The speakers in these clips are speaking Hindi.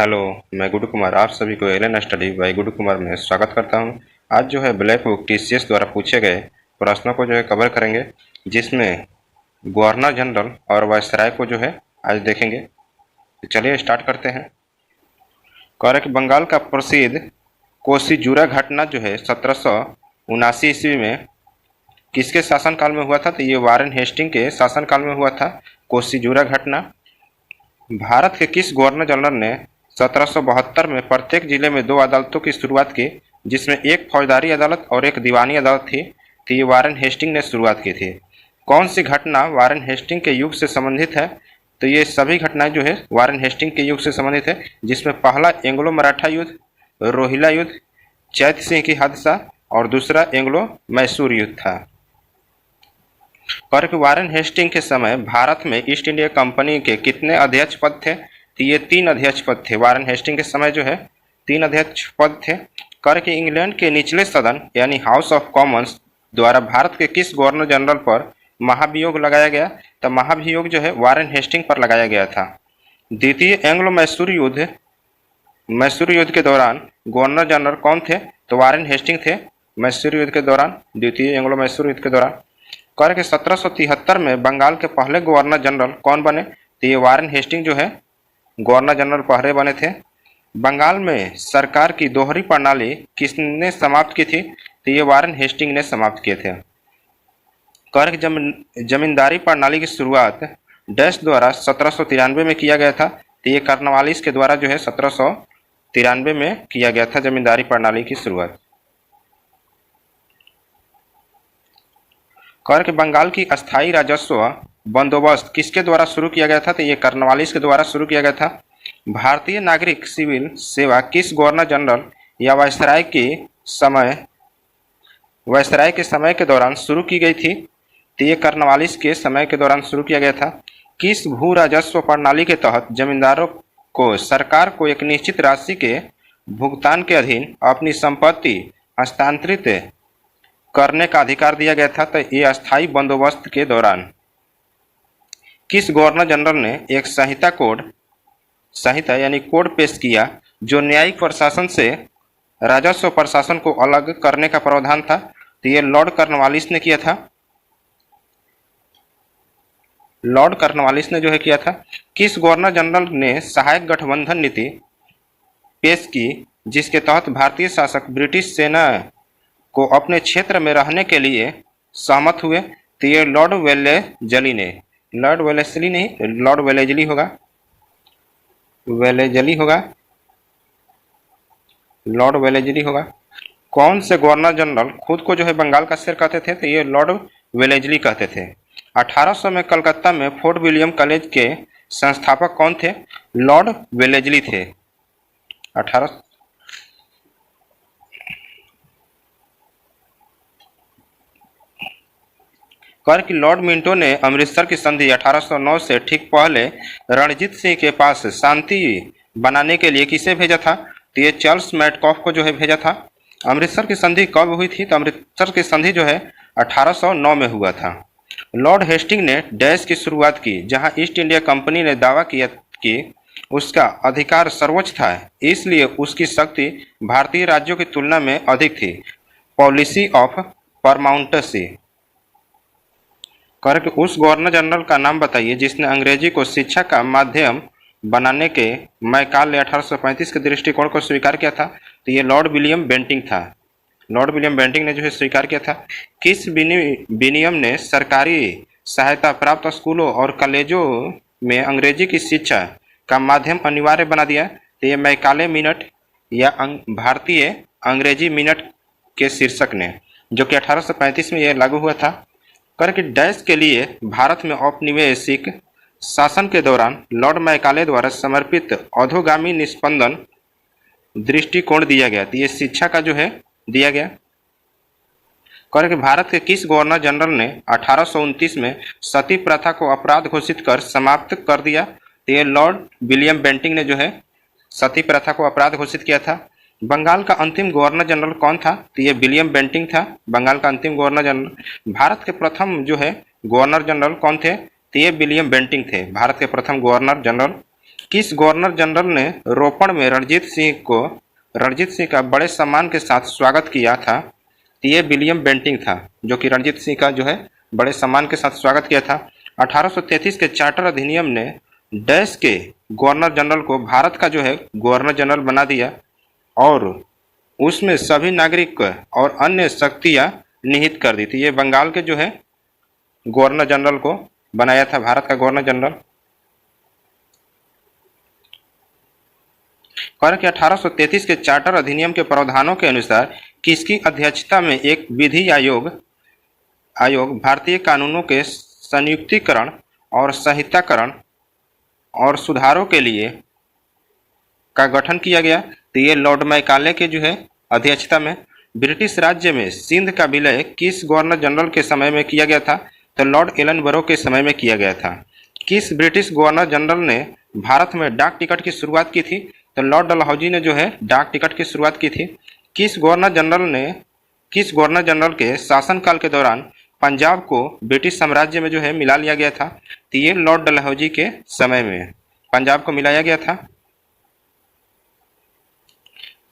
हेलो। मैं गुड्डू कुमार आप सभी को Allen study by Guddu Kumar में स्वागत करता हूं। आज जो है ब्लैक बुक टीसीएस द्वारा पूछे गए प्रश्नों को जो है कवर करेंगे, जिसमें गवर्नर जनरल और वायसराय को जो है आज देखेंगे। तो चलिए स्टार्ट करते हैं। कह रहे कि बंगाल का प्रसिद्ध कोसीजुरा घटना जो है 1779 ईस्वी में किसके शासनकाल में हुआ था? तो ये वारेन हेस्टिंग के शासनकाल में हुआ था कोसीजुरा घटना। भारत के किस गवर्नर जनरल ने 1772 में प्रत्येक जिले में 2 अदालतों की शुरुआत की, जिसमें एक फौजदारी अदालत और एक दीवानी अदालत थी? तो ये वारेन हेस्टिंग ने शुरुआत की थी। कौन सी घटना वारेन हेस्टिंग के युग से संबंधित है? तो ये सभी घटनाएं जो है वारेन हेस्टिंग के युग से संबंधित है, जिसमें पहला एंग्लो मराठा युद्ध, रोहिला युद्ध, चैत सिंह की हादसा और दूसरा एंग्लो मैसूर युद्ध था। और वारेन हेस्टिंग के समय भारत में ईस्ट इंडिया कंपनी के कितने अध्यक्ष पद थे? तो ये 3 अध्यक्ष पद थे। वारेन हेस्टिंग के समय जो है 3 अध्यक्ष पद थे। कर के इंग्लैंड के निचले सदन यानी हाउस ऑफ कॉमन्स द्वारा भारत के किस गवर्नर जनरल पर महाभियोग लगाया गया? तो महाभियोग जो है वारेन हेस्टिंग पर लगाया गया था। द्वितीय एंग्लो मैसूर युद्ध के दौरान गवर्नर जनरल कौन थे? तो वारेन हेस्टिंग थे मैसूर युद्ध के दौरान, द्वितीय एंग्लो मैसूर युद्ध के दौरान। कर के 1773 में बंगाल के पहले गवर्नर जनरल कौन बने? तो ये वारेन हेस्टिंग जो है गवर्नर जनरल पहले बने थे। बंगाल में सरकार की दोहरी प्रणाली किसने समाप्त की थी? तो ये वारेन हेस्टिंग ने समाप्त किए थे। कर जमींदारी प्रणाली की शुरुआत डैश द्वारा 1793 में किया गया था। तो ये कर्नवालिस के द्वारा जो है 1793 में किया गया था जमींदारी प्रणाली की शुरुआत। कर के बंगाल की अस्थायी राजस्व बंदोबस्त किसके द्वारा शुरू किया गया था? तो ये कर्नवालिस के द्वारा शुरू किया गया था। भारतीय नागरिक सिविल सेवा किस गवर्नर जनरल या वायसराय के समय के दौरान शुरू की गई थी? तो ये कर्नवालिस के समय के दौरान शुरू किया गया था। किस भू राजस्व प्रणाली के तहत जमींदारों को सरकार को एक निश्चित राशि के भुगतान के अधीन अपनी संपत्ति हस्तांतरित करने का अधिकार दिया गया था? तो ये अस्थायी बंदोबस्त के दौरान। किस गवर्नर जनरल ने एक संहिता यानी कोड पेश किया जो न्यायिक प्रशासन से राजस्व प्रशासन को अलग करने का प्रावधान था? तो ये लॉर्ड कर्नवालिस ने किया था। लॉर्ड कर्नवालिस ने जो है किया था। किस गवर्नर जनरल ने सहायक गठबंधन नीति पेश की जिसके तहत भारतीय शासक ब्रिटिश सेना को अपने क्षेत्र में रहने के लिए सहमत हुए? तो ये लॉर्ड वेलेजली ने, लॉर्ड वेलेस्ली नहीं, लॉर्ड वेलेजली होगा, लॉर्ड वेलेजली होगा। कौन से गवर्नर जनरल खुद को जो है बंगाल का शेर कहते थे? तो ये लॉर्ड वेलेजली कहते थे। 1800 में कलकत्ता में फोर्ट विलियम कॉलेज के संस्थापक कौन थे? लॉर्ड वेलेजली थे। 18 कर की लॉर्ड मिंटो ने अमृतसर की संधि 1809 से ठीक पहले रणजीत सिंह के पास शांति बनाने के लिए किसे भेजा था? तो ये चार्ल्स मैडकॉफ को जो है भेजा था। अमृतसर की संधि कब हुई थी? तो अमृतसर की संधि जो है 1809 में हुआ था। लॉर्ड हेस्टिंग ने डैश की शुरुआत की जहां ईस्ट इंडिया कंपनी ने दावा किया कि उसका अधिकार सर्वोच्च था, इसलिए उसकी शक्ति भारतीय राज्यों की तुलना में अधिक थी। Policy of paramountcy. कर उस गवर्नर जनरल का नाम बताइए जिसने अंग्रेजी को शिक्षा का माध्यम बनाने के मैकाले 1835 के दृष्टिकोण को स्वीकार किया था? तो ये लॉर्ड विलियम बेंटिंग था। लॉर्ड विलियम बेंटिंग ने जो है स्वीकार किया था। किस विनियम ने सरकारी सहायता प्राप्त स्कूलों और कॉलेजों में अंग्रेजी की शिक्षा का माध्यम अनिवार्य बना दिया? तो ये मैकाले मिनट या भारतीय अंग्रेजी मिनट के शीर्षक ने, जो कि 1835 में यह लागू हुआ था। करके डैश के लिए भारत में औपनिवेशिक शासन के दौरान लॉर्ड मैकाले द्वारा समर्पित अधोगामी निस्पंदन दृष्टिकोण दिया गया। तो ये शिक्षा का जो है दिया गया। करके भारत के किस गवर्नर जनरल ने 1829 में सती प्रथा को अपराध घोषित कर समाप्त कर दिया? तो ये लॉर्ड विलियम बेंटिंग ने जो है सती प्रथा को अपराध घोषित किया था। बंगाल का अंतिम गवर्नर जनरल कौन था? तो ये विलियम बेंटिंग था, बंगाल का अंतिम गवर्नर जनरल। भारत के प्रथम जो है गवर्नर जनरल कौन थे? तो ये विलियम बेंटिंग थे, भारत के प्रथम गवर्नर जनरल। किस गवर्नर जनरल ने रोपड़ में रणजीत सिंह का बड़े सम्मान के साथ स्वागत किया था? तो ये विलियम बेंटिंक था, जो कि रणजीत सिंह का जो है बड़े सम्मान के साथ स्वागत किया था। 1833 के चार्टर अधिनियम ने देश के गवर्नर जनरल को भारत का जो है गवर्नर जनरल बना दिया और उसमें सभी नागरिक और अन्य शक्तियां निहित कर दी थी। ये बंगाल के जो है गवर्नर जनरल को बनाया था, भारत का गवर्नर जनरल। कर के 1833 के चार्टर अधिनियम के प्रावधानों के अनुसार किसकी अध्यक्षता में एक विधि आयोग भारतीय कानूनों के संयुक्तिकरण और संहिताकरण और सुधारों के लिए का गठन किया गया? तो ये लॉर्ड मैकाले के जो है अध्यक्षता में। ब्रिटिश राज्य में सिंध का विलय किस गवर्नर जनरल के समय में किया गया था? तो लॉर्ड एलनबरो के समय में किया गया था। किस ब्रिटिश गवर्नर जनरल ने भारत में डाक टिकट की शुरुआत की थी? तो लॉर्ड डलहौजी ने जो है डाक टिकट की शुरुआत की थी। किस गवर्नर जनरल के शासनकाल के दौरान पंजाब को ब्रिटिश साम्राज्य में जो है मिला लिया गया था? तो ये लॉर्ड डलहौजी के समय में पंजाब को मिलाया गया था।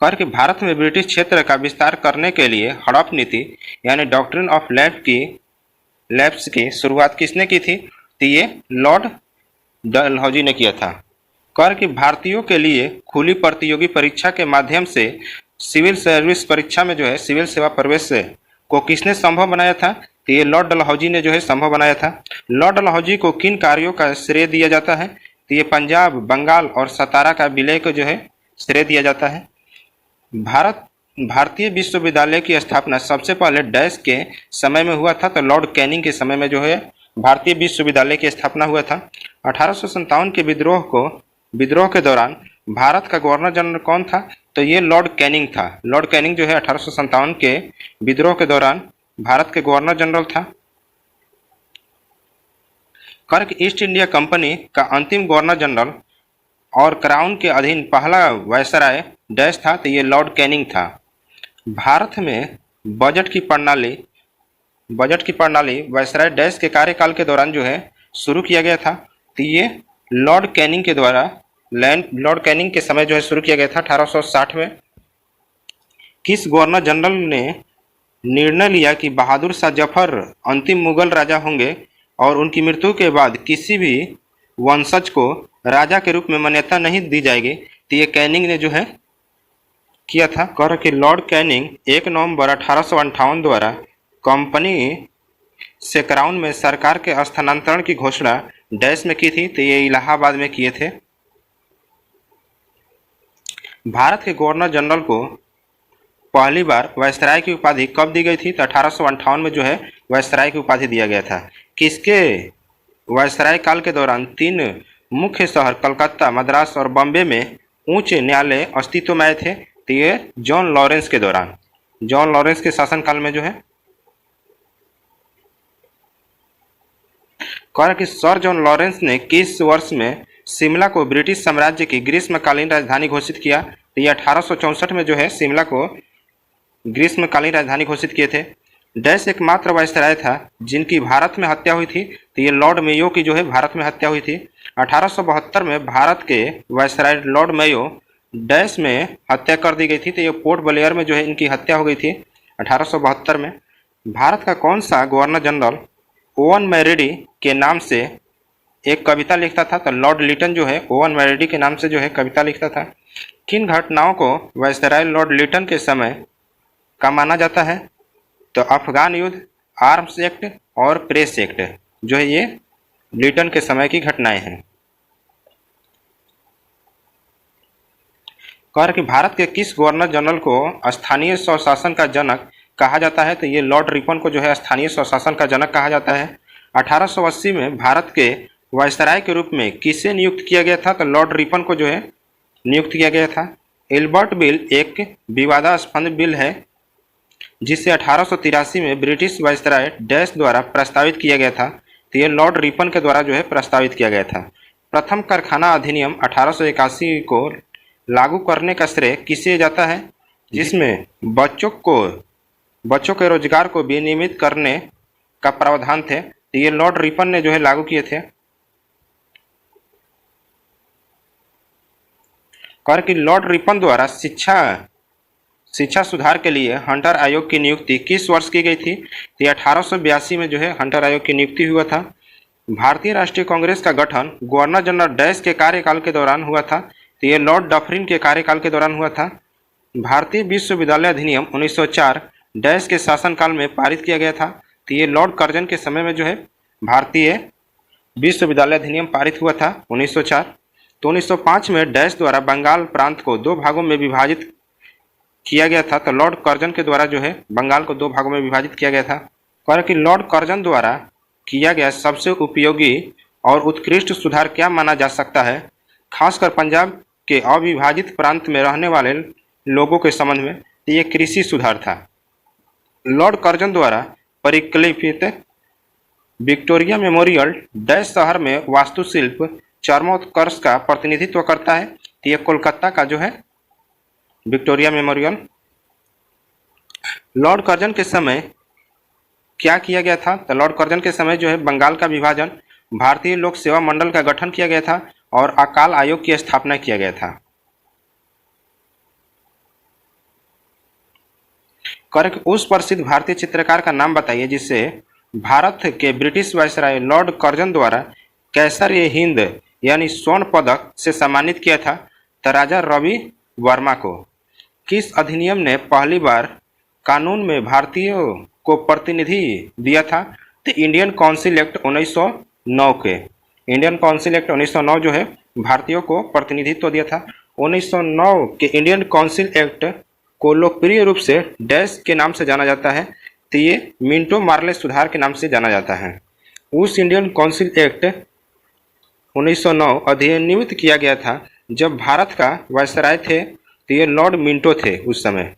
कर के भारत में ब्रिटिश क्षेत्र का विस्तार करने के लिए हड़प नीति यानी डॉक्ट्रिन ऑफ लैप्स की शुरुआत किसने की थी? तो ये लॉर्ड डलहौजी ने किया था। कर के भारतीयों के लिए खुली प्रतियोगी परीक्षा के माध्यम से सिविल सर्विस परीक्षा में जो है सिविल सेवा प्रवेश को किसने संभव बनाया था? तो ये लॉर्ड डलहौजी ने जो है संभव बनाया था। लॉर्ड डलहौजी को किन कार्यों का श्रेय दिया जाता है? तो ये पंजाब, बंगाल और सतारा का विलय को जो है श्रेय दिया जाता है। भारतीय विश्वविद्यालय की स्थापना सबसे पहले डैश के समय में हुआ था? तो लॉर्ड कैनिंग के समय में जो है भारतीय विश्वविद्यालय की स्थापना हुआ था। 1857 के विद्रोह के दौरान भारत का गवर्नर जनरल कौन था? तो ये लॉर्ड कैनिंग था। लॉर्ड कैनिंग जो है 1857 के विद्रोह के दौरान भारत के गवर्नर जनरल था। कर के ईस्ट इंडिया कंपनी का अंतिम गवर्नर जनरल और क्राउन के अधीन पहला वायसराय डैश था? तो ये लॉर्ड कैनिंग था। भारत में बजट की प्रणाली वायसराय डैश के कार्यकाल के दौरान जो है शुरू किया गया था? तो ये लॉर्ड कैनिंग के समय जो है शुरू किया गया था 1860 में। किस गवर्नर जनरल ने निर्णय लिया कि बहादुर शाह जफर अंतिम मुगल राजा होंगे और उनकी मृत्यु के बाद किसी भी वंशज को राजा के रूप में मान्यता नहीं दी जाएगी? तो ये कैनिंग ने जो है किया था। कर कि लॉर्ड कैनिंग 1 नवंबर 1858 द्वारा कंपनी से क्राउन में सरकार के स्थानांतरण की घोषणा डैश में की थी? तो ये इलाहाबाद में किए थे। भारत के गवर्नर जनरल को पहली बार वायसराय की उपाधि कब दी गई थी? तो 1858 में जो है वायसराय की उपाधि दिया गया था। किसके वायसराय काल के दौरान 3 मुख्य शहर कलकत्ता, मद्रास और बॉम्बे में उच्च न्यायालय अस्तित्व में आए थे? तो ये जॉन लॉरेंस के दौरान, जॉन लॉरेंस के शासनकाल में जो है। कहा कि सर जॉन लॉरेंस ने किस वर्ष में शिमला को ब्रिटिश साम्राज्य की ग्रीष्मकालीन राजधानी घोषित किया? तो ये 1864 में जो है शिमला को ग्रीष्मकालीन राजधानी घोषित किए थे। डैश एकमात्र वायसराय था जिनकी भारत में हत्या हुई थी? तो ये लॉर्ड मेयो की जो है भारत में हत्या हुई थी। 1872 में भारत के वायसराय लॉर्ड मेयो डैश में हत्या कर दी गई थी। तो ये पोर्ट ब्लेयर में जो है इनकी हत्या हो गई थी 1872 में। भारत का कौन सा गवर्नर जनरल ओवन मैरेडी के नाम से एक कविता लिखता था? तो लॉर्ड लिटन जो है ओवन मैरेडी के नाम से जो है कविता लिखता था। किन घटनाओं को वायसराय लॉर्ड लिटन के समय का माना जाता है? तो अफगान युद्ध, आर्म्स एक्ट और प्रेस एक्ट जो है ये लिटन के समय की घटनाएं हैं। कह कि भारत के किस गवर्नर जनरल को स्थानीय स्वशासन का जनक कहा जाता है? तो ये लॉर्ड रिपन को जो है स्थानीय स्वशासन का जनक कहा जाता है। 1880 में भारत के वायसराय के रूप में किसे नियुक्त किया गया था? तो लॉर्ड रिपन को जो है नियुक्त किया गया था। एल्बर्ट बिल एक विवादास्पद बिल है जिसे 1883 में ब्रिटिश वायसराय डैश द्वारा प्रस्तावित किया गया था। तो ये लॉर्ड रिपन के द्वारा जो है प्रस्तावित किया गया था। प्रथम कारखाना अधिनियम 1881 को लागू करने का श्रेय किसे जाता है? जिसमें बच्चों के रोजगार को विनियमित करने का प्रावधान थे। तो ये लॉर्ड रिपन ने जो है लागू किए थे। कर कि लॉर्ड रिपन द्वारा शिक्षा सुधार के लिए हंटर आयोग की नियुक्ति किस वर्ष की गई थी? तो 1882 में जो है हंटर आयोग की नियुक्ति हुआ था। भारतीय राष्ट्रीय कांग्रेस का गठन गवर्नर जनरल डैश के कार्यकाल के दौरान हुआ था। तो ये लॉर्ड डफरिन के कार्यकाल के दौरान हुआ था। भारतीय विश्वविद्यालय अधिनियम 1904 डैश के शासनकाल में पारित किया गया था। तो ये लॉर्ड कर्जन के समय में जो है भारतीय विश्वविद्यालय अधिनियम पारित हुआ था 1904। तो 1905 में डैश द्वारा बंगाल प्रांत को 2 भागों में विभाजित किया गया था। तो लॉर्ड कर्जन के द्वारा जो है बंगाल को 2 भागों में विभाजित किया गया था। कह कि लॉर्ड कर्जन द्वारा किया गया सबसे उपयोगी और उत्कृष्ट सुधार क्या माना जा सकता है, खासकर पंजाब के अविभाजित प्रांत में रहने वाले लोगों के संबंध में? तो ये कृषि सुधार था। लॉर्ड कर्जन द्वारा परिकल्पित विक्टोरिया मेमोरियल डैश शहर में वास्तुशिल्प चरमोत्कर्ष का प्रतिनिधित्व करता है। तो ये कोलकाता का जो है विक्टोरिया मेमोरियल। लॉर्ड कर्जन के समय क्या किया गया था? तो लॉर्ड कर्जन के समय जो है बंगाल का विभाजन, भारतीय लोक सेवा मंडल का गठन किया गया था और अकाल आयोग की स्थापना किया गया था। उस प्रसिद्ध भारतीय चित्रकार का नाम बताइए जिसे भारत के ब्रिटिश वायसराय लॉर्ड कर्जन द्वारा कैसर-ए-हिंद यानी स्वर्ण पदक से सम्मानित किया था। तो राजा रवि वर्मा को। किस अधिनियम ने पहली बार कानून में भारतीयों को प्रतिनिधि दिया था? तो इंडियन काउंसिल एक्ट 1909 के। इंडियन काउंसिल एक्ट 1909 जो है भारतीयों को प्रतिनिधित्व दिया था। 1909 के इंडियन काउंसिल एक्ट को लोकप्रिय रूप से डैश के नाम से जाना जाता है। तो ये मिंटो मार्ले सुधार के नाम से जाना जाता है। उस इंडियन काउंसिल एक्ट 1909 अधिनियमित किया गया था जब भारत का वायसराय थे। तो ये लॉर्ड मिंटो थे उस समय।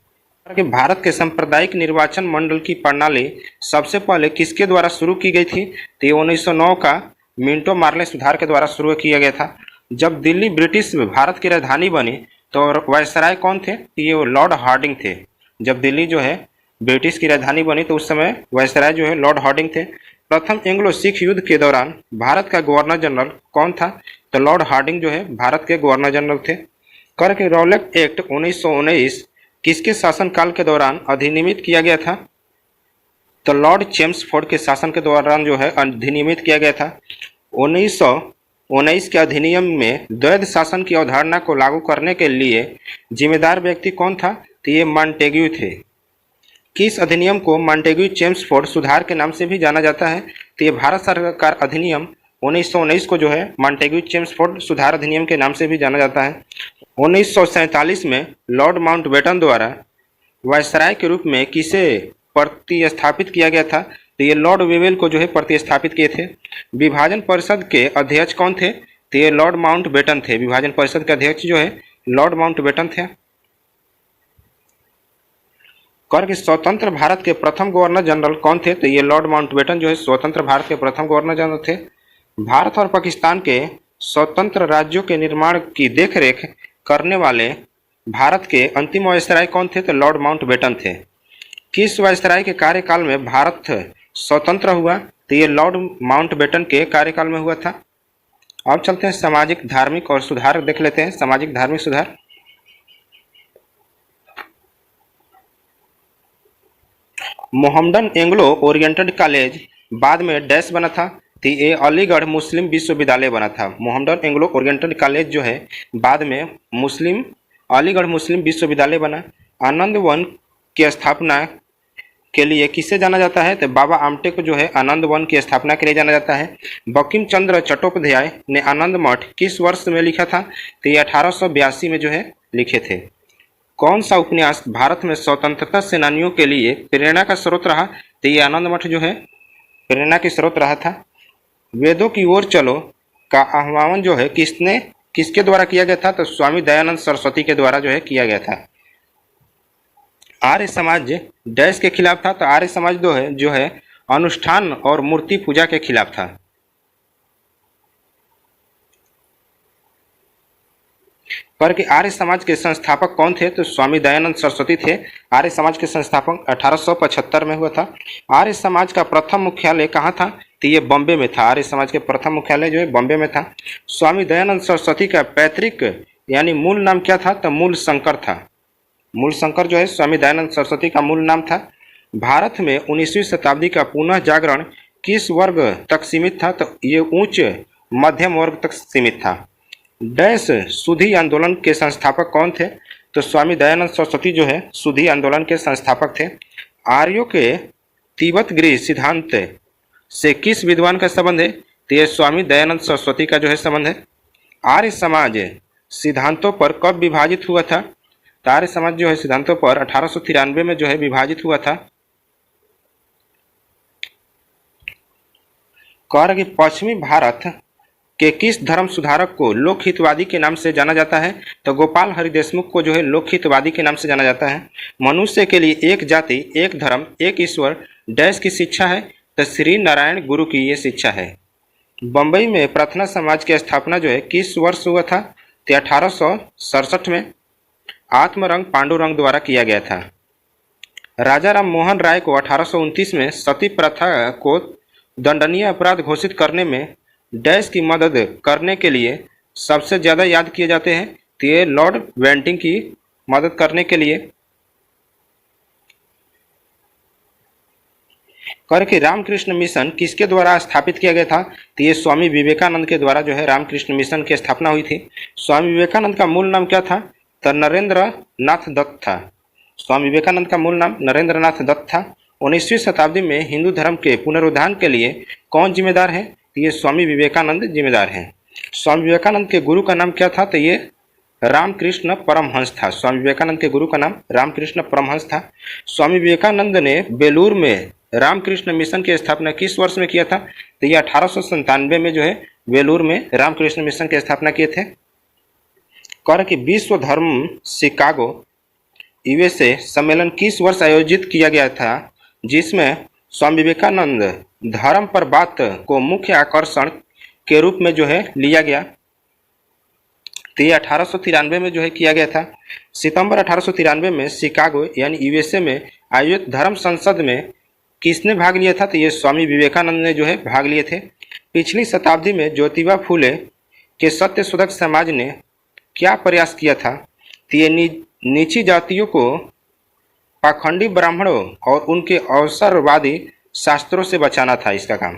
कि भारत के सांप्रदायिक निर्वाचन मंडल की प्रणाली सबसे पहले किसके द्वारा शुरू की गई थी? तो ये 1909 का मिंटो मार्ले सुधार के द्वारा शुरू किया गया था। जब दिल्ली ब्रिटिश भारत की राजधानी बनी तो वायसराय कौन थे? तो ये लॉर्ड हार्डिंग थे। जब दिल्ली जो है ब्रिटिश की राजधानी बनी तो उस समय वायसराय जो है लॉर्ड हार्डिंग थे। प्रथम एंग्लो सिख युद्ध के दौरान भारत का गवर्नर जनरल कौन था? तो लॉर्ड हार्डिंग जो है भारत के गवर्नर जनरल थे। कर के रॉलेट एक्ट 1919 किसके शासनकाल के दौरान अधिनियमित किया गया था? तो लॉर्ड चेम्सफोर्ड के शासन के दौरान जो है अधिनियमित किया गया था। 1919 के अधिनियम में द्वैध शासन की अवधारणा को लागू करने के लिए जिम्मेदार व्यक्ति कौन था? तो ये मॉन्टेग्यू थे। किस अधिनियम को मॉन्टेग्यू चेम्सफोर्ड सुधार के नाम से भी जाना जाता है? तो ये भारत सरकार अधिनियम 1919 को जो है मॉन्टेग्यू चेम्सफोर्ड सुधार अधिनियम के नाम से भी जाना जाता है। 1947 में लॉर्ड माउंटबेटन द्वारा वायसराय के रूप में किसे प्रतिस्थापित किया गया था? तो ये लॉर्ड वेवेल को जो है प्रतिस्थापित किए थे। विभाजन परिषद के अध्यक्ष कौन थे? तो ये लॉर्ड माउंटबेटन थे। विभाजन परिषद के अध्यक्ष जो है लॉर्ड माउंटबेटन थे। कर के स्वतंत्र भारत के प्रथम गवर्नर जनरल कौन थे? तो ये लॉर्ड माउंटबेटन जो है स्वतंत्र भारत के प्रथम गवर्नर जनरल थे। भारत और पाकिस्तान के स्वतंत्र राज्यों के निर्माण की देखरेख करने वाले भारत के अंतिम वायसराय कौन थे? तो लॉर्ड माउंटबेटन थे। किस वायसराय के कार्यकाल में भारत स्वतंत्र हुआ? तो ये लॉर्ड माउंटबेटन के कार्यकाल में हुआ था। अब चलते हैं सामाजिक धार्मिक और सुधार देख लेते हैं। सामाजिक धार्मिक सुधार। मोहम्मडन एंग्लो ओरिएंटेड कॉलेज बाद में डैश बना था। तो ये अलीगढ़ मुस्लिम विश्वविद्यालय बना था। मोहम्मडन एंग्लो ओरिएंटेड कॉलेज जो है बाद में अलीगढ़ मुस्लिम विश्वविद्यालय बना। आनंद वन की स्थापना के लिए किसे जाना जाता है? तो बाबा आमटे को जो है आनंद वन की स्थापना के लिए जाना जाता है। बंकिम चंद्र चट्टोपाध्याय ने आनंद मठ किस वर्ष में लिखा था? तो ये 1882 में जो है लिखे थे। कौन सा उपन्यास भारत में स्वतंत्रता सेनानियों के लिए प्रेरणा का स्रोत रहा? तो ये आनंद मठ जो है प्रेरणा के स्रोत रहा था। वेदों की ओर चलो का आह्वान जो है किसके द्वारा किया गया था? तो स्वामी दयानंद सरस्वती के द्वारा जो है किया गया था। आर्य समाज डैश के खिलाफ था। तो आर्य समाज जो है अनुष्ठान और मूर्ति पूजा के खिलाफ था। पर कि आर्य समाज के संस्थापक कौन थे? तो स्वामी दयानंद सरस्वती थे। आर्य समाज के संस्थापक 1875 में हुआ था। आर्य समाज का प्रथम मुख्यालय कहाँ था? तो ये बॉम्बे में था। आर्य समाज के प्रथम मुख्यालय जो है बॉम्बे में था। स्वामी दयानंद सरस्वती का पैतृक यानी मूल नाम क्या था? तो मूल शंकर था। मूल शंकर जो है स्वामी दयानंद सरस्वती का मूल नाम था। भारत में 19वीं शताब्दी का पुनः जागरण किस वर्ग तक सीमित था? तो ये उच्च मध्यम वर्ग तक सीमित था। डैश सुधी आंदोलन के संस्थापक कौन थे? तो स्वामी दयानंद सरस्वती जो है सुधी आंदोलन के संस्थापक थे। आर्यों के तिब्बत गृह सिद्धांत से किस विद्वान का संबंध है? तो ये स्वामी दयानंद सरस्वती का जो है संबंध है। आर्य समाज सिद्धांतों पर कब विभाजित हुआ था? तो आर्य समाज जो है सिद्धांतों पर 1893 में जो है विभाजित हुआ था। कह रहा कि पश्चिमी भारत के किस धर्म सुधारक को लोक हितवादी के नाम से जाना जाता है? तो गोपाल हरि देशमुख को जो है लोक हितवादी के नाम से जाना जाता है। मनुष्य के लिए एक जाति, एक धर्म, एक ईश्वर डैश की शिक्षा है? तो श्री नारायण गुरु की ये शिक्षा है। बंबई में प्रार्थना समाज की स्थापना जो है किस वर्ष हुआ था? तो 1867 में आत्मरंग पांडुरंग द्वारा किया गया था। राजा राम मोहन राय को 1829 में सती प्रथा को दंडनीय अपराध घोषित करने में डैश की मदद करने के लिए सबसे ज़्यादा याद किए जाते हैं? तो ये लॉर्ड बेंटिंग की मदद करने के लिए। कर कि रामकृष्ण मिशन किसके द्वारा स्थापित किया गया था? तो ये स्वामी विवेकानंद के द्वारा जो है रामकृष्ण मिशन की स्थापना हुई थी। स्वामी विवेकानंद का मूल नाम क्या था? तो नरेंद्र नाथ दत्त था। स्वामी विवेकानंद का मूल नाम नरेंद्र नाथ दत्त था। 19वीं शताब्दी में हिंदू धर्म के पुनरुत्थान के लिए कौन जिम्मेदार है? तो ये स्वामी विवेकानंद जिम्मेदार हैं। स्वामी विवेकानंद के गुरु का नाम क्या था? तो ये रामकृष्ण परमहंस था। स्वामी विवेकानंद के गुरु का नाम रामकृष्ण परमहंस था। स्वामी विवेकानंद ने बेलूर में रामकृष्ण मिशन की स्थापना किस वर्ष में किया था? तो ये 1897 में जो है बेलूर में रामकृष्ण मिशन की स्थापना किए थे। कर कि विश्व धर्म शिकागो यूएसए सम्मेलन किस वर्ष आयोजित किया गया था, जिसमें स्वामी विवेकानंद धर्म पर बात को मुख्य आकर्षण के रूप में जो है लिया गया? तो ये 1893 में जो है किया गया था। सितंबर 1893 में शिकागो यानी यूएसए में आयोजित धर्म संसद में किसने भाग लिया था? तो ये स्वामी विवेकानंद ने जो है भाग लिए थे। पिछली शताब्दी में ज्योतिबा फूले के सत्य शोधक समाज ने क्या प्रयास किया था? तो ये नीची जातियों को पाखंडी ब्राह्मणों और उनके अवसरवादी शास्त्रों से बचाना था इसका काम।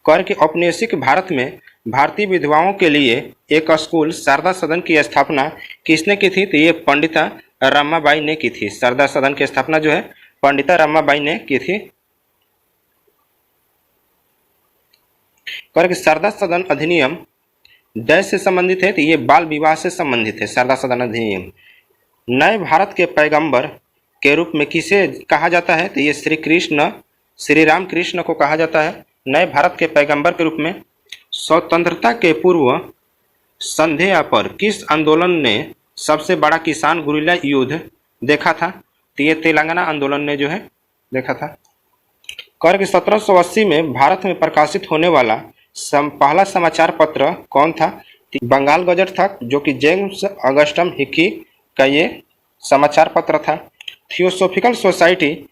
कर के औपनिवेशिक भारत में भारतीय विधवाओं के लिए एक स्कूल शारदा सदन की स्थापना किसने की थी? तो ये पंडिता रमाबाई ने की थी। शारदा सदन की स्थापना जो है पंडिता रमाबाई ने की थी। कर के शारदा सदन अधिनियम डैश से संबंधित है? तो ये बाल विवाह से संबंधित है। शारदा सदन अधिनियम नए भारत के पैगंबर के रूप में किसे कहा जाता है? तो ये श्री राम कृष्ण को कहा जाता है नए भारत के पैगंबर के रूप में। स्वतंत्रता के पूर्व संध्या पर किस आंदोलन ने सबसे बड़ा किसान गुरिल्ला युद्ध देखा था? तो ये तेलंगाना आंदोलन ने जो है देखा था। कर के 1780 में भारत में प्रकाशित होने वाला पहला समाचार पत्र कौन था? बंगाल गजट था, जो कि जेम्स अगस्टम हिकी का ये समाचार पत्र था। थियोसॉफिकल सोसाइटी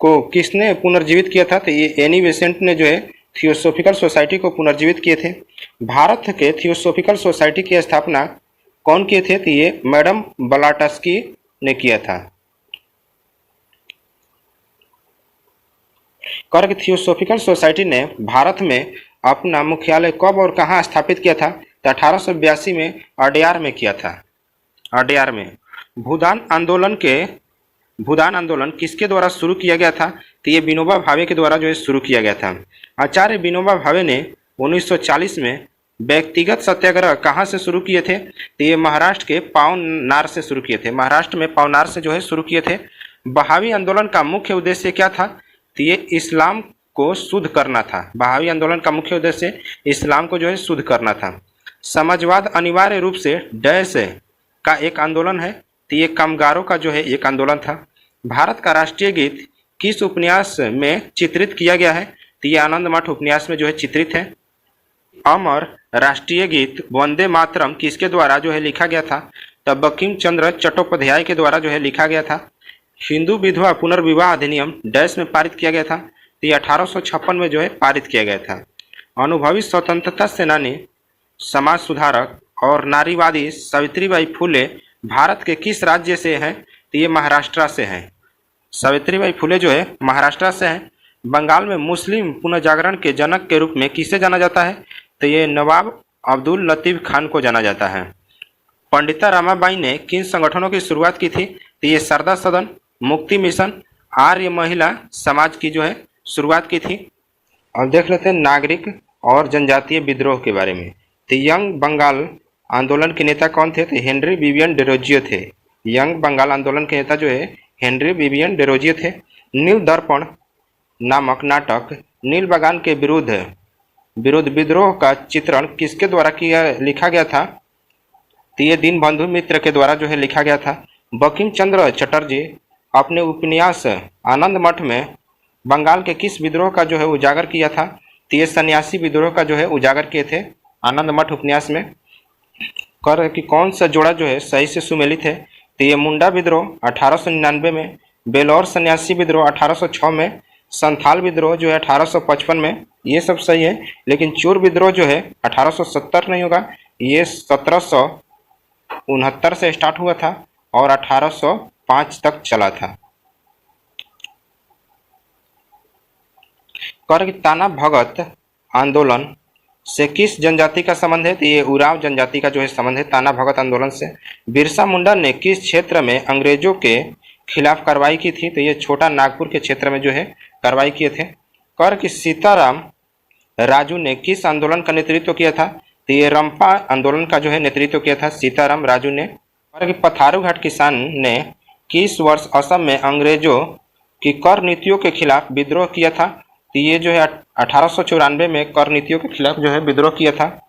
को किसने पुनर्जीवित किया था? तो ये एनी बेसेंट ने जो है थियोसॉफिकल सोसाइटी को पुनर्जीवित किए थे। भारत के थियोसॉफिकल सोसाइटी की स्थापना कौन किए थे? तो ये मैडम ब्लावात्स्की ने किया था। कर थियोसॉफिकल सोसाइटी ने भारत में अपना मुख्यालय कब और कहाँ स्थापित किया था? तो 1882 में अडयार में किया था। अडयार में भूदान आंदोलन किसके द्वारा शुरू किया गया था? तो ये विनोबा भावे के द्वारा जो है शुरू किया गया था। आचार्य विनोबा भावे ने 1940 में व्यक्तिगत सत्याग्रह कहाँ से शुरू किए थे? तो ये महाराष्ट्र के पावनार से शुरू किए थे। महाराष्ट्र में पावनार से जो है शुरू किए थे। बहावी आंदोलन का मुख्य उद्देश्य क्या था? तो ये इस्लाम को शुद्ध करना था। बहावी आंदोलन का मुख्य उद्देश्य इस्लाम को जो है शुद्ध करना था। समाजवाद अनिवार्य रूप से डैश का एक आंदोलन है। तो ये कामगारों का जो है एक आंदोलन था। भारत का राष्ट्रीय गीत किस उपन्यास में चित्रित किया गया है? तो ये आनंद मठ उपन्यास में जो है चित्रित है। अमर राष्ट्रीय गीत वंदे मातरम किसके द्वारा जो है लिखा गया था? तो बंकिम चंद्र चट्टोपाध्याय के द्वारा जो है लिखा गया था। हिंदू विधवा पुनर्विवाह अधिनियम डैश में पारित किया गया था। तो ये 1856 में जो है पारित किया गया था। अनुभवी स्वतंत्रता सेनानी समाज सुधारक और नारीवादी सावित्रीबाई फुले भारत के किस राज्य से हैं? तो ये महाराष्ट्र से हैं। सावित्रीबाई फुले जो है महाराष्ट्र से हैं। बंगाल में मुस्लिम पुनर्जागरण के जनक के रूप में किसे जाना जाता है? तो ये नवाब अब्दुल लतीफ खान को जाना जाता है। पंडिता रमाबाई ने किन संगठनों की शुरुआत की थी? तो ये शारदा सदन, मुक्ति मिशन, आर्य महिला समाज की जो है शुरुआत की थी। अब देख लेते हैं नागरिक और जनजातीय विद्रोह के बारे में। तो यंग बंगाल आंदोलन के नेता कौन थे? तो हेनरी विवियन डेरोजियो थे। यंग बंगाल आंदोलन के नेता जो है हेनरी विवियन डेरोजियो थे। नील दर्पण नामक नाटक नील बगान के विरुद्ध विद्रोह का चित्रण किसके द्वारा लिखा गया था? तो ये दीनबंधु मित्र के द्वारा जो है लिखा गया था। बंकिम चंद्र चटर्जी अपने उपन्यास आनंद मठ में बंगाल के किस विद्रोह का जो है उजागर किया था? तो ये सन्यासी विद्रोह का जो है उजागर किए थे आनंद मठ उपन्यास में। कर कि कौन सा जोड़ा जो है सही से सुमेलित है? तो ये मुंडा विद्रोह 1899 में, बेलौर सन्यासी विद्रोह 1806 में, संथाल विद्रोह जो है 1855 में, ये सब सही है। लेकिन चोर विद्रोह जो है 1870 नहीं होगा, ये 1769 से स्टार्ट हुआ था और 1805 तक चला था। कर ताना भगत आंदोलन से किस जनजाति का संबंध है? तो ये उरांव जनजाति का जो है संबंध है ताना भगत आंदोलन से। बिरसा मुंडा ने किस क्षेत्र में अंग्रेजों के खिलाफ कार्रवाई की थी? तो ये छोटा नागपुर के क्षेत्र में जो है कार्रवाई किए थे। कर कि सीताराम राजू ने किस आंदोलन का नेतृत्व किया था? तो ये रंपा आंदोलन का जो है नेतृत्व किया था सीताराम राजू ने। और कि पथारू घाट किसान ने किस वर्ष असम में अंग्रेजों की कर नीतियों के खिलाफ विद्रोह किया था? तो ये जो है 1894 में कर नीतियों के खिलाफ जो है विद्रोह किया था।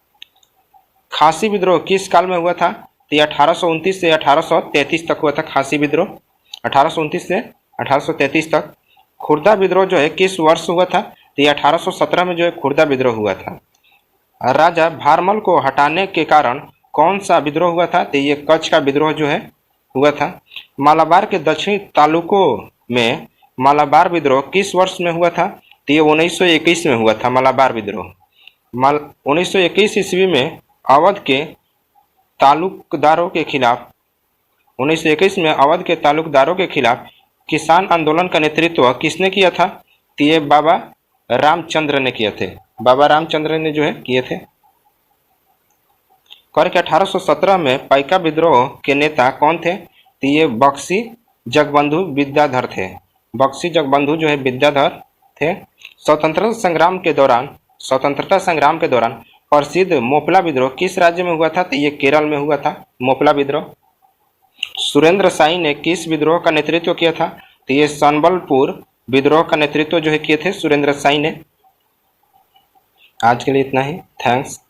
खासी विद्रोह किस काल में हुआ था? तो ये 1829 से 1833 तक हुआ था खासी विद्रोह, 1829 से 1833 तक। खुर्दा विद्रोह जो है किस वर्ष हुआ था? तो ये 1817 में जो है खुर्दा विद्रोह हुआ था। राजा भारमल को हटाने के कारण कौन सा विद्रोह हुआ था? तो ये कच्छ का विद्रोह जो है हुआ था। मालाबार के दक्षिणी तालुकों में मालाबार विद्रोह किस वर्ष में हुआ था? तो ये 1921 में हुआ था मालाबार विद्रोह। 1921 ईस्वी में अवध के तालुकदारों के खिलाफ 1921 में अवध के तालुकदारों के खिलाफ किसान आंदोलन का नेतृत्व किसने किया था? तो ये बाबा रामचंद्र ने किए थे। बाबा रामचंद्र ने जो है किए थे। कर के 1817 में पाइका विद्रोह के नेता कौन थे? तो ये बक्सी जगबंधु विद्याधर थे। बक्सी जगबंधु जो है विद्याधर थे। स्वतंत्रता संग्राम के दौरान प्रसिद्ध मोपला विद्रोह किस राज्य में हुआ था? तो ये केरल में हुआ था मोपला विद्रोह। सुरेंद्र साई ने किस विद्रोह का नेतृत्व किया था? तो ये संबलपुर विद्रोह का नेतृत्व जो है किए थे सुरेंद्र साई ने। आज के लिए इतना ही। थैंक्स।